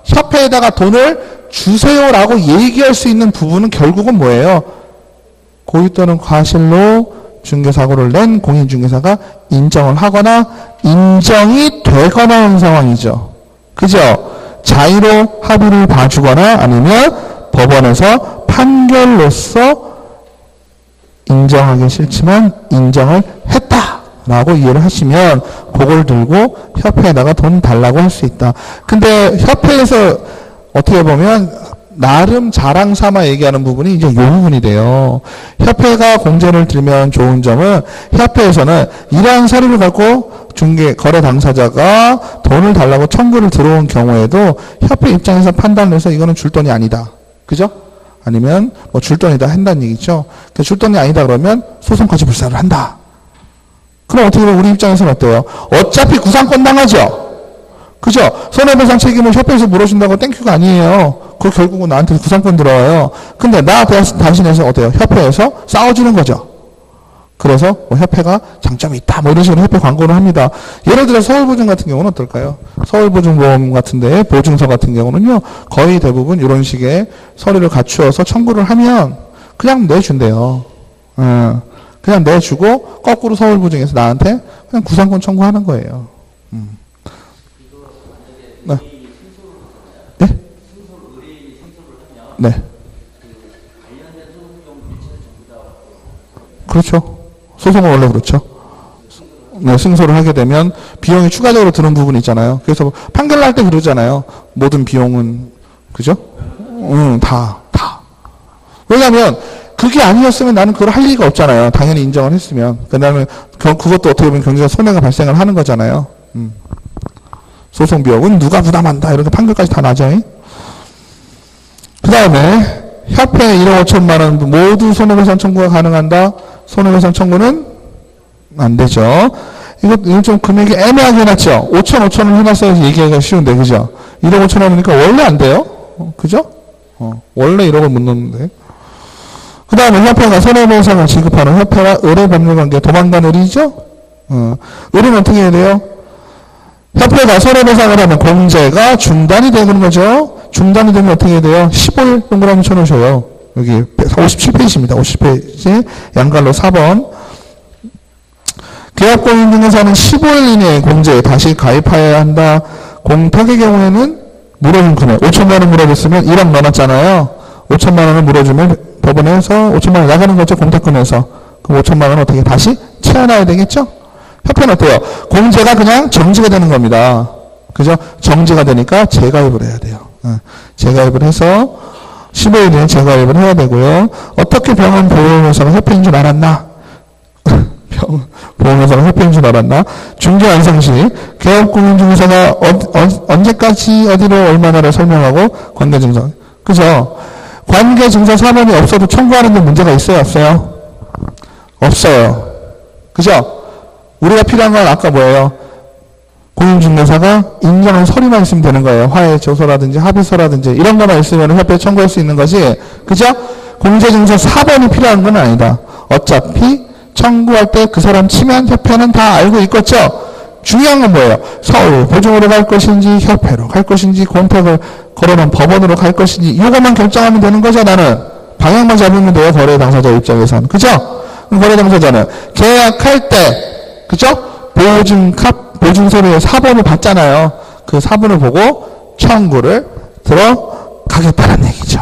협회에다가 돈을 주세요라고 얘기할 수 있는 부분은 결국은 뭐예요? 고의 또는 과실로 중개사고를 낸 공인중개사가 인정을 하거나 인정이 되거나 하는 상황이죠. 그죠? 자의로 합의를 봐주거나 아니면 법원에서 판결로서 인정하기 싫지만 인정을 했다라고 이해를 하시면 그걸 들고 협회에다가 돈 달라고 할 수 있다. 근데 협회에서 어떻게 보면 나름 자랑 삼아 얘기하는 부분이 이제 이 부분이 돼요. 협회가 공제를 들면 좋은 점은 협회에서는 이러한 서류를 갖고 거래 당사자가 돈을 달라고 청구를 들어온 경우에도 협회 입장에서 판단을 해서 이거는 줄 돈이 아니다. 그죠? 아니면 뭐 줄 돈이다 한다는 얘기죠. 줄 돈이 아니다 그러면 소송까지 불사를 한다. 그럼 어떻게 보면 우리 입장에서는 어때요? 어차피 구상권 당하죠? 그죠? 손해배상 책임을 협회에서 물어준다고 땡큐가 아니에요. 그 결국은 나한테 구상권 들어와요. 근데 나 대신해서 어때요? 협회에서 싸워주는 거죠. 그래서 뭐 협회가 장점이 있다. 뭐 이런 식으로 협회 광고를 합니다. 예를 들어 서울보증 같은 경우는 어떨까요? 서울보증보험 같은데 보증서 같은 경우는요. 거의 대부분 이런 식의 서류를 갖추어서 청구를 하면 그냥 내준대요. 그냥 내주고 거꾸로 서울보증에서 나한테 그냥 구상권 청구하는 거예요. 네. 네? 네. 그렇죠. 소송은 원래 그렇죠. 네, 승소를 하게 되면 비용이 추가적으로 드는 부분이 있잖아요. 그래서 판결 날 때 그러잖아요. 모든 비용은 그죠? 다. 왜냐하면 그게 아니었으면 나는 그걸 할 리가 없잖아요. 당연히 인정을 했으면. 그다음에 그것도 어떻게 보면 경제적 손해가 발생을 하는 거잖아요. 소송 비용은 누가 부담한다. 이렇게 판결까지 다 나죠. 그 다음에 협회 1억 5천만 원 모두 손해배상 청구가 가능한다. 손해배상 청구는 안 되죠. 이거 좀 금액이 애매하게 해놨죠. 5천을 해놨어야지 얘기하기가 쉬운데, 그죠? 1억 5천 원이니까 원래 안 돼요. 그죠? 원래 1억을 못 넣는데. 그 다음에 협회가 손해배상을 지급하는 협회와 의뢰 법률관계 도망간 의뢰죠? 의뢰는 어떻게 해야 돼요? 협회가 손해배상을 하면 공제가 중단이 되는 거죠. 중단이 되면 어떻게 해야 돼요? 15일 동그라미 쳐놓으셔요. 여기 57페이지입니다. 50페이지 양갈로 4번. 계약공인중개사는 15일 이내에 공제에 다시 가입하여야 한다. 공탁의 경우에는 물어준 금액 5천만 원 물어줬으면 1억 넣어놨잖아요. 5천만 원을 물어주면 법원에서 5천만 원 나가는 거죠. 공탁금에서. 그럼 5천만 원 어떻게 다시 채워놔야 되겠죠? 협회는 어때요? 공제가 그냥 정지가 되는 겁니다. 그죠? 정지가 되니까 재가입을 해야 돼요. 재가입을 해서 15일 내에 재가입을 해야 되고요. 어떻게 병원 보험회사가 협회인 줄 알았나? 보험회사가 협회인 줄 알았나? 중개 완성 시 개업공인중개사가 언제까지 어디로 얼마나를 설명하고 관계증서. 그죠? 관계증서 사본이 없어도 청구하는 데 문제가 있어요? 없어요? 없어요. 그죠? 우리가 필요한 건 아까 뭐예요? 공인중개사가 인정한 서류만 있으면 되는 거예요. 화해조서라든지 합의서라든지 이런 거만 있으면 협회에 청구할 수 있는 거지. 그죠? 공제증서 사본이 필요한 건 아니다. 어차피 청구할 때 그 사람 치면 협회는 다 알고 있겠죠? 중요한 건 뭐예요? 서울 보증으로 갈 것인지 협회로 갈 것인지 공탁을 걸어놓은 법원으로 갈 것인지 이것만 결정하면 되는 거죠. 나는 방향만 잡으면 돼요. 거래 당사자 입장에서는. 그죠? 거래 당사자는 계약할 때 그죠? 보증서류의 사본을 받잖아요. 그 사본을 보고 청구를 들어가겠다는 얘기죠.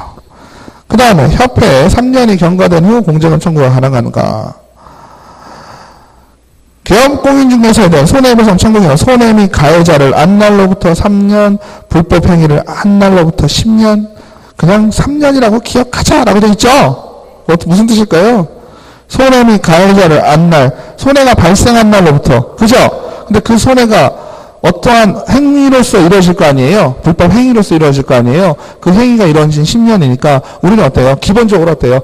그 다음에 협회에 3년이 경과된 후 공제금 청구가 가능한가? 개업공인중개사에 대한 손해배상 청구 경우 손해 및 가해자를 한 날로부터 3년, 불법 행위를 한 날로부터 10년, 그냥 3년이라고 기억하자라고 되어 있죠? 무슨 뜻일까요? 손해 및 가해자를 한 날, 손해가 발생한 날로부터, 그죠? 근데 그 손해가 어떠한 행위로서 이루어질 거 아니에요? 불법 행위로서 이루어질 거 아니에요? 그 행위가 이루어진 10년이니까 우리는 어때요? 기본적으로 어때요?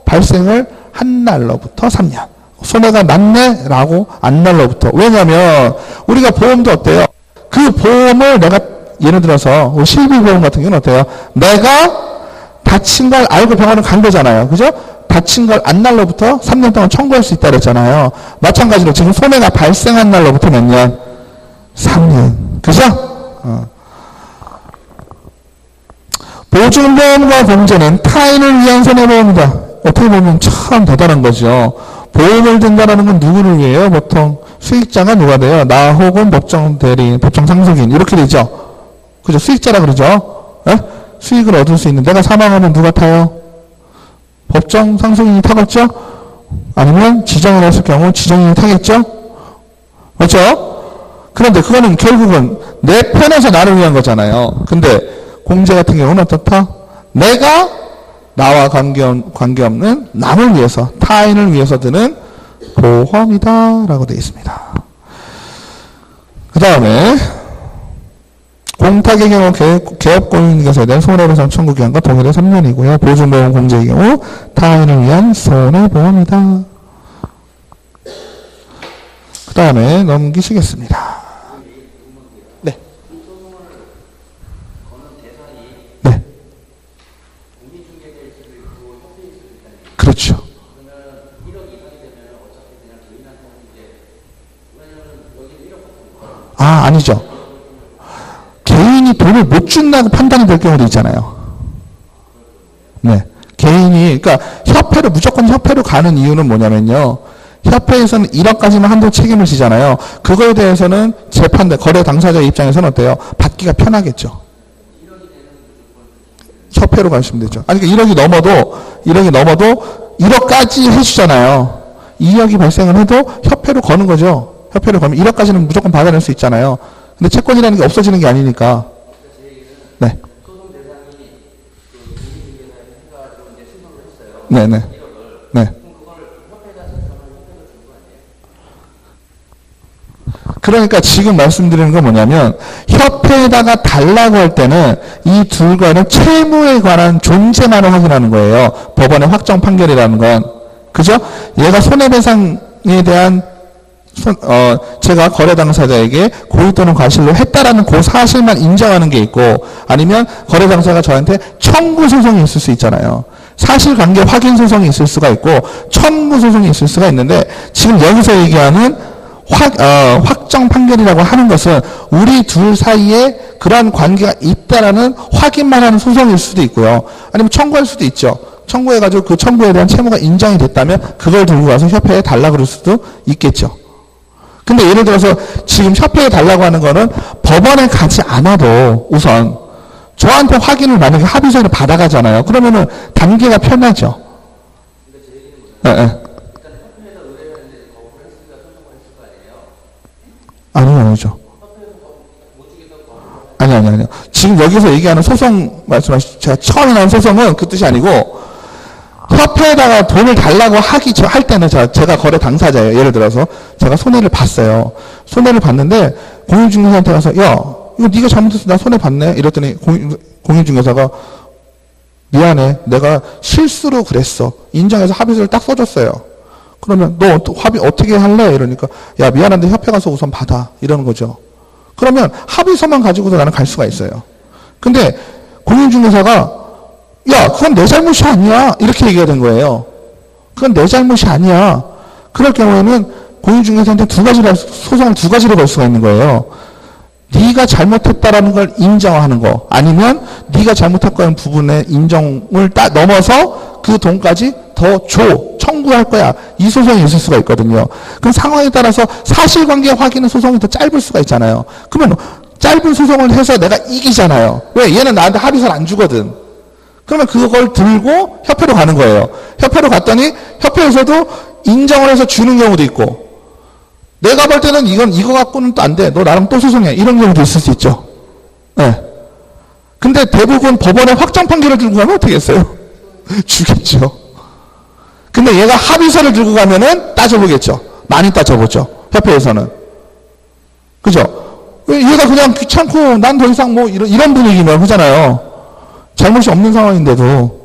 발생을 한 날로부터 3년. 손해가 났네? 라고 안 날로부터. 왜냐면 우리가 보험도 어때요? 그 보험을 내가 예를 들어서 실비보험 같은 경우는 어때요? 내가 다친 걸 알고 병원을 간 거잖아요. 그죠? 다친 걸 안 날로부터 3년 동안 청구할 수 있다 그랬잖아요. 마찬가지로 지금 손해가 발생한 날로부터 몇 년? 3년. 그죠? 보증보험과 공제는 타인을 위한 손해보험이다. 어떻게 보면 참 대단한 거죠. 보험을 든다는 건 누구를 위해요? 보통 수익자가 누가 돼요? 나 혹은 법정 대리인, 법정 상속인 이렇게 되죠. 그죠? 수익자라 그러죠. 에? 수익을 얻을 수 있는, 내가 사망하면 누가 타요? 법정 상속인이 타겠죠? 아니면 지정을 했을 경우 지정인이 타겠죠? 그렇죠? 그런데 그거는 결국은 내 편에서 나를 위한 거잖아요. 근데 공제 같은 경우는 어떻다? 내가 나와 관계없는 남을 위해서, 타인을 위해서 드는 보험이다 라고 되어 있습니다. 그 다음에 공탁의 경우 개업공인인가서에 대한 손해배상 청구 기한과 동일의 3년이고요. 보증보험 공제의 경우 타인을 위한 손해보험이다. 그 다음에 넘기시겠습니다. 네. 네. 그렇죠. 아니죠. 개인이 돈을 못 준다고 판단이 될 경우도 있잖아요. 네. 개인이, 그러니까 무조건 협회로 가는 이유는 뭐냐면요. 협회에서는 1억까지만 한도 책임을 지잖아요. 그거에 대해서는 거래 당사자 입장에서는 어때요? 받기가 편하겠죠. 협회로 가시면 되죠. 아니, 그러니까 1억이 넘어도 1억까지 해주잖아요. 2억이 발생을 해도 협회로 거는 거죠. 협회로 가면 1억까지는 무조건 받아낼 수 있잖아요. 근데 채권이라는 게 없어지는 게 아니니까. 네. 네네. 네. 그러니까 지금 말씀드리는 건 뭐냐면, 협회에다가 달라고 할 때는 이 둘과는 채무에 관한 존재만을 확인하는 거예요. 법원의 확정 판결이라는 건. 그죠? 얘가 손해배상에 대한 제가 거래 당사자에게 고의 또는 과실로 했다라는 그 사실만 인정하는 게 있고, 아니면 거래 당사자가 저한테 청구 소송이 있을 수 있잖아요. 사실관계 확인 소송이 있을 수가 있고 청구 소송이 있을 수가 있는데, 지금 여기서 얘기하는 확정 판결이라고 하는 것은 우리 둘 사이에 그러한 관계가 있다라는 확인만 하는 소송일 수도 있고요. 아니면 청구할 수도 있죠. 청구해가지고 그 청구에 대한 채무가 인정이 됐다면 그걸 들고 가서 협회에 달라 그럴 수도 있겠죠. 근데 예를 들어서 지금 협회에 달라고 하는 거는 법원에 가지 않아도 우선 저한테 확인을 만약에 합의서를 받아가잖아요. 그러면은 단계가 편하죠. 네. 아니죠. 아니요. 지금 여기서 얘기하는 소송 말씀하신, 제가 처음에 나온 소송은 그 뜻이 아니고, 협회에다가 돈을 달라고 할 때는 제가 거래 당사자예요. 예를 들어서 제가 손해를 봤어요. 손해를 봤는데 공인중개사한테 가서, 야, 이거 네가 잘못해서 나 손해 봤네. 이랬더니 공인중개사가 미안해, 내가 실수로 그랬어. 인정해서 합의서를 딱 써줬어요. 그러면 너 합의 어떻게 할래? 이러니까, 야, 미안한데 협회 가서 우선 받아. 이러는 거죠. 그러면 합의서만 가지고도 나는 갈 수가 있어요. 근데 공인중개사가, 야, 그건 내 잘못이 아니야. 이렇게 얘기가 된 거예요. 그건 내 잘못이 아니야. 그럴 경우에는 공인중개사한테 소송을 두 가지로 걸 수가 있는 거예요. 네가 잘못했다라는 걸 인정하는 거, 아니면 네가 잘못했다는 부분의 인정을 딱 넘어서 그 돈까지 더 청구할 거야. 이 소송이 있을 수가 있거든요. 그 상황에 따라서 사실관계 확인은 소송이 더 짧을 수가 있잖아요. 그러면 짧은 소송을 해서 내가 이기잖아요. 왜? 얘는 나한테 합의서를 안 주거든. 그러면 그걸 들고 협회로 가는 거예요. 협회로 갔더니 협회에서도 인정을 해서 주는 경우도 있고, 내가 볼 때는 이거 갖고는 또 안 돼. 너 나랑 또 소송해. 이런 경우도 있을 수 있죠. 네. 근데 대부분 법원의 확정 판결을 들고 가면 어떻게 했어요? 주겠죠. 근데 얘가 합의서를 들고 가면은 따져보겠죠. 많이 따져보죠. 협회에서는. 그죠? 얘가 그냥 귀찮고 난 더 이상 뭐 이런 분위기면 하잖아요. 잘못이 없는 상황인데도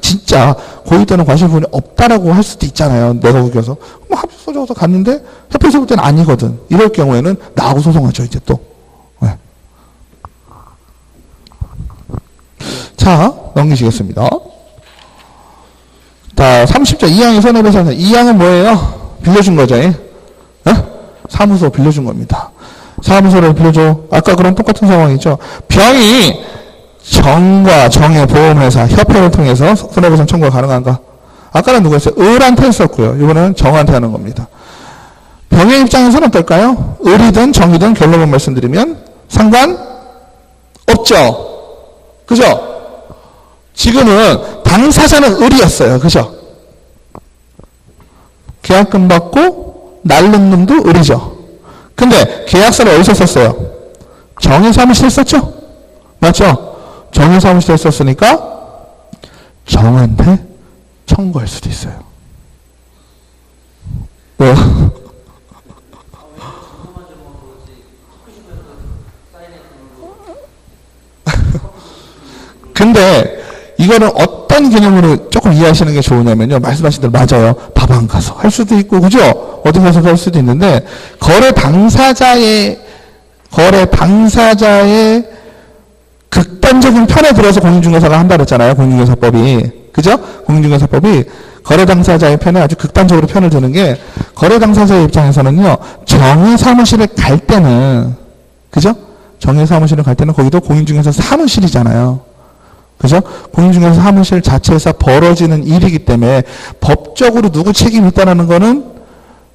진짜 고의 또는 과실 부분이 없다라고 할 수도 있잖아요. 내가 우겨서 뭐 합의서 적어서 갔는데 협회에서 볼 때는 아니거든. 이럴 경우에는 나하고 소송하죠. 이제 또. 네. 자, 넘기시겠습니다. 자, 30조 2항의 손해배상. 2항은 뭐예요? 빌려준 거죠. 사무소 빌려준 겁니다. 사무소를 빌려줘. 아까 그런 똑같은 상황이죠. 병이 정과 정의 보험회사 협회를 통해서 손해보상 청구가 가능한가? 아까는 누구였어요? 을한테 했었고요. 이번에는 정한테 하는 겁니다. 병의 입장에서는 어떨까요? 을이든 정이든 결론만 말씀드리면 상관없죠. 그죠? 지금은 당사자는 을이었어요. 그죠? 계약금 받고 날른 놈도 을이죠. 근데 계약서를 어디서 썼어요? 정의 사무실에 썼죠? 맞죠? 정의 사무실에 썼으니까 정한테 청구할 수도 있어요. 왜요? 근데 이거는 어떤 개념으로 조금 이해하시는 게 좋으냐면요. 말씀하신 대로 맞아요. 밥 안 가서 할 수도 있고, 그죠? 어디 가서 할 수도 있는데, 거래 당사자의 극단적인 편에 들어서 공인중개사가 한다 그랬잖아요. 공인중개사법이. 그죠? 공인중개사법이 거래 당사자의 편에 아주 극단적으로 편을 드는 게, 거래 당사자의 입장에서는요, 정의 사무실에 갈 때는, 그죠? 정의 사무실에 갈 때는 거기도 공인중개사 사무실이잖아요. 그죠? 공인중개사 사무실 자체에서 벌어지는 일이기 때문에 법적으로 누구 책임이 있다는 거는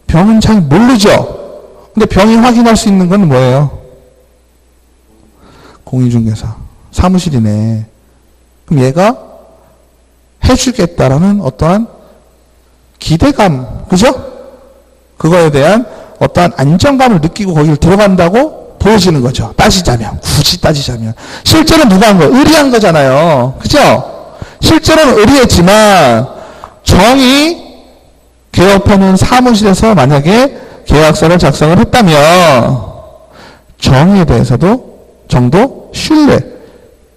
병은 잘 모르죠. 근데 병이 확인할 수 있는 건 뭐예요? 공인중개사 사무실이네. 그럼 얘가 해주겠다라는 어떠한 기대감, 그죠? 그거에 대한 어떠한 안정감을 느끼고 거기를 들어간다고 보여지는 거죠. 따지자면, 굳이 따지자면. 실제로 누가 한 거? 을이 한 거잖아요. 그죠? 실제로는 을이 했지만, 정이 개업하는 사무실에서 만약에 계약서를 작성을 했다면, 정에 대해서도 정도 신뢰,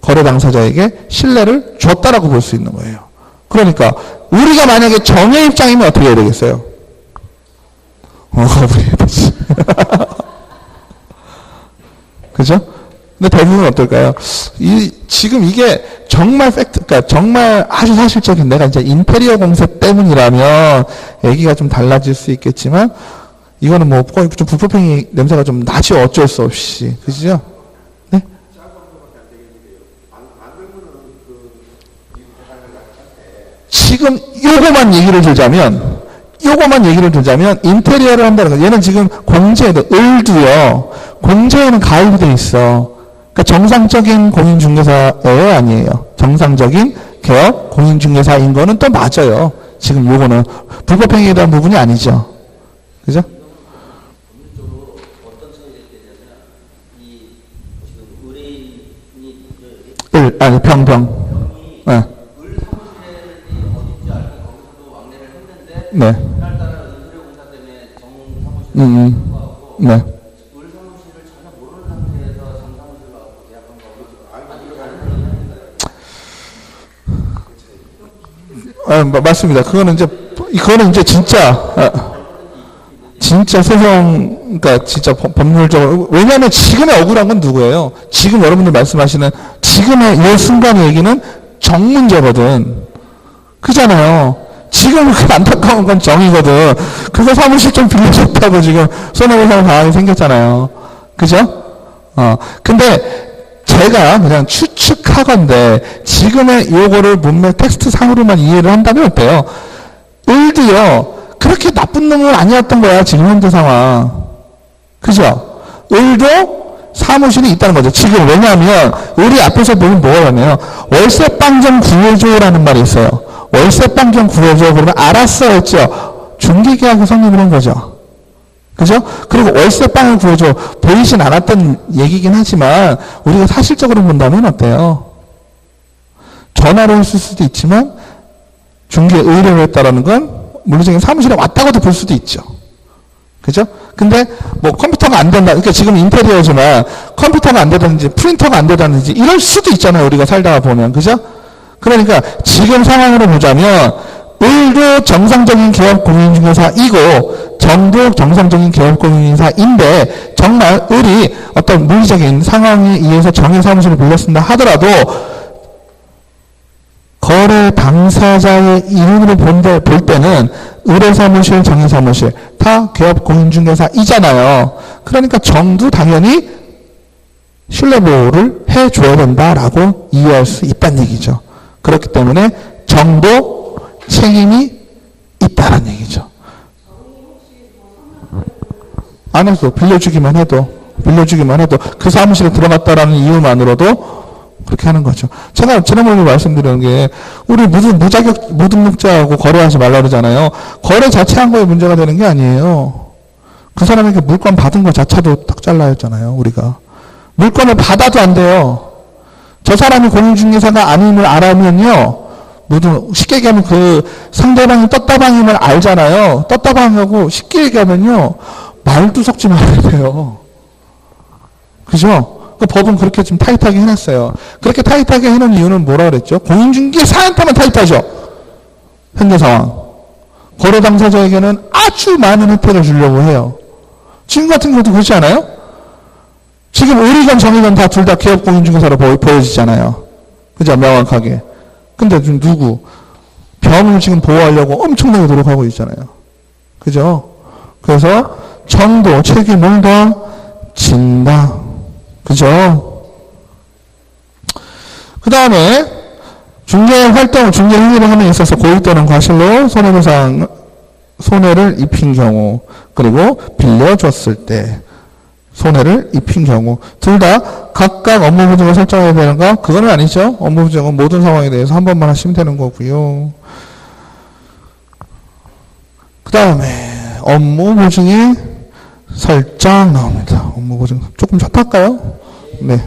거래 당사자에게 신뢰를 줬다라고 볼 수 있는 거예요. 그러니까, 우리가 만약에 정의 입장이면 어떻게 해야 되겠어요? 거부해야 되지. 그죠? 근데 대부분 어떨까요? 지금 이게 정말 그러니까 정말 아주 사실적인 내가 이제 인테리어 공사 때문이라면 얘기가 좀 달라질 수 있겠지만, 이거는 뭐 거의 좀 불법행위 냄새가 좀 나죠. 어쩔 수 없이. 그죠? 네? 지금 요거만 얘기를 들자면, 인테리어를 한다는 거. 얘는 지금 공제에도, 을도요, 공제에는 가입이 돼 있어. 그러니까 정상적인 공인중개사예요, 아니에요? 정상적인 개업 공인중개사인 거는 또 맞아요. 지금 요거는 불법행위에 대한 부분이 아니죠. 그죠? 병. 네. 네. 네. 맞습니다. 그거는 이제 진짜 소송, 그러니까 진짜 법률적으로, 왜냐하면 지금의 억울한 건 누구예요? 지금 여러분들 말씀하시는 지금의 이 순간의 얘기는 정 문제거든. 그잖아요. 지금 그 안타까운 건 정이거든. 그거 사무실 좀 빌려줬다고 지금 손해보상 당하게 생겼잖아요. 그죠? 근데 제가 그냥 추측하건데 지금의 요거를 문맥 텍스트 상으로만 이해를 한다면 어때요? 을도요, 그렇게 나쁜 놈은 아니었던 거야, 지금 현재 상황. 그죠? 을도 사무실이 있다는 거죠. 지금 왜냐하면 을이 앞에서 보면 뭐가 있냐면 월세방 좀 구해줘라는 말이 있어요. 월세방 좀 구해줘. 그러면 알았어 했죠. 중개계약에 성립을 한 거죠. 그죠? 그리고 월세방을 구해줘. 보이진 않았던 얘기긴 하지만 우리가 사실적으로 본다면 어때요? 전화로 했을 수도 있지만 중개 의뢰를 했다라는 건 물리적인 사무실에 왔다고도 볼 수도 있죠. 그죠? 근데 뭐 컴퓨터가 안 된다. 그러니까 지금 인테리어지만 컴퓨터가 안 되다든지 프린터가 안 되다든지 이럴 수도 있잖아요. 우리가 살다가 보면. 그죠? 그러니까 지금 상황으로 보자면 을도 정상적인 개업 공인중개사이고 정도 정상적인 개업 공인중개사인데 정말 을이 어떤 물리적인 상황에 의해서 정의 사무실을 빌렸습니다 하더라도 거래 당사자의 이윤으로 볼 때는 의뢰사무실, 정의사무실 다 개업 공인중개사이잖아요. 그러니까 정도 당연히 신뢰보호를 해줘야 된다라고 이해할 수 있다는 얘기죠. 그렇기 때문에 정도 책임이 있다는 얘기죠. 안 해도 빌려주기만 해도 그 사무실에 들어갔다라는 이유만으로도 그렇게 하는 거죠. 제가 지난번에 말씀드린 게 우리 무등록자하고 거래하지 말라 그러잖아요. 거래 자체 한 거에 문제가 되는 게 아니에요. 그 사람에게 물건 받은 거 자체도 딱 잘라야 했잖아요. 우리가 물건을 받아도 안 돼요. 저 사람이 공인중개사가 아님을 알면요, 쉽게 얘기하면 그 상대방이 떴다방임을 알잖아요. 떴다방하고 쉽게 얘기하면요, 말도 섞지 말아야 돼요. 그죠? 그 법은 그렇게 좀 타이트하게 해놨어요. 그렇게 타이트하게 해놓은 이유는 뭐라 그랬죠? 공인중개사한테만 타이트하죠. 현재 상황. 거래 당사자에게는 아주 많은 혜택을 주려고 해요. 지금 같은 경우도 그렇지 않아요? 지금 의리건 정의건 다 둘 다 기업 공인중개사로 보여지잖아요. 그죠? 명확하게. 근데 좀 누구? 병을 지금 보호하려고 엄청나게 노력하고 있잖아요. 그죠? 그래서 정도 책임을 다 진다. 그죠? 그 다음에 중개 활동, 중개 행위를 함에 있어서 고의 또는 과실로 손해를 입힌 경우, 그리고 빌려줬을 때 손해를 입힌 경우, 둘 다 각각 업무 부정을 설정해야 되는가? 그건 아니죠. 업무 부정은 모든 상황에 대해서 한 번만 하시면 되는 거고요. 그 다음에 업무 보증의 설정 나옵니다. 업무 보증 조금 좁할까요? 네.